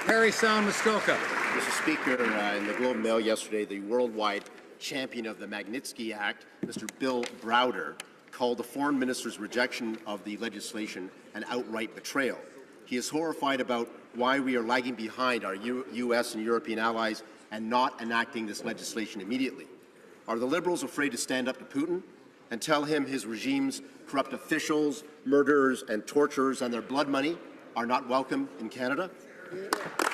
Parry Sound, Muskoka. Mr. Speaker, in the Globe and Mail yesterday, the worldwide champion of the Magnitsky Act, Mr. Bill Browder, called the foreign minister's rejection of the legislation an outright betrayal. He is horrified about why we are lagging behind our U.S. and European allies and not enacting this legislation immediately. Are the Liberals afraid to stand up to Putin and tell him his regime's corrupt officials, murderers and torturers and their blood money are not welcome in Canada?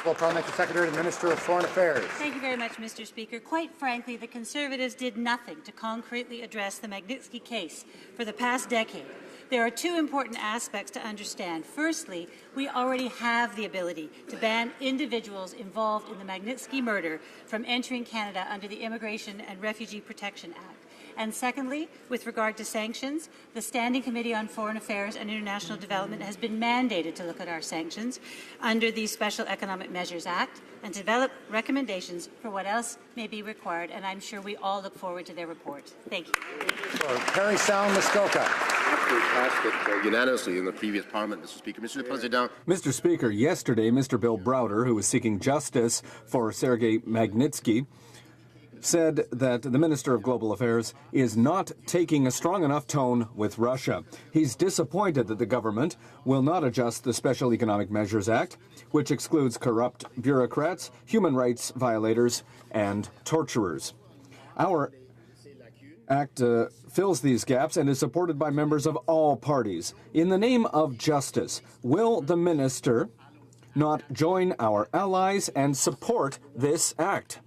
Well, Parliamentary Secretary to the Minister of Foreign Affairs. Thank you very much, Mr. Speaker. Quite frankly, the Conservatives did nothing to concretely address the Magnitsky case for the past decade. There are two important aspects to understand. Firstly, we already have the ability to ban individuals involved in the Magnitsky murder from entering Canada under the Immigration and Refugee Protection Act. And secondly, with regard to sanctions, the Standing Committee on Foreign Affairs and International Development has been mandated to look at our sanctions under the Special Economic Measures Act and to develop recommendations for what else may be required, and I'm sure we all look forward to their report. Thank you. Parry Sound, Muskoka. After passed it unanimously in the previous Parliament, Mr. Speaker. Mr. President. Mr. Speaker, yesterday, Mr. Bill Browder, who was seeking justice for Sergei Magnitsky, said that the Minister of Global Affairs is not taking a strong enough tone with Russia. He's disappointed that the government will not adjust the Special Economic Measures Act, which excludes corrupt bureaucrats, human rights violators, and torturers. Our Act fills these gaps and is supported by members of all parties. In the name of justice, will the minister not join our allies and support this act?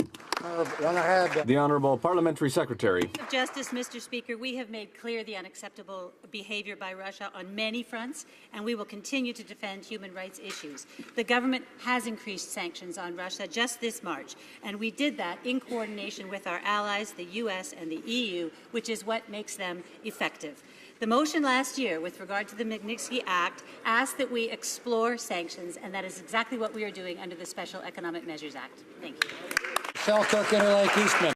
The Honourable Parliamentary Secretary. Justice, Mr. Speaker, we have made clear the unacceptable behaviour by Russia on many fronts, and we will continue to defend human rights issues. The government has increased sanctions on Russia just this March, and we did that in coordination with our allies, the US and the EU, which is what makes them effective. The motion last year with regard to the Magnitsky Act asked that we explore sanctions, and that is exactly what we are doing under the Special Economic Measures Act. Thank you. Selkirk, Interlake, Eastman.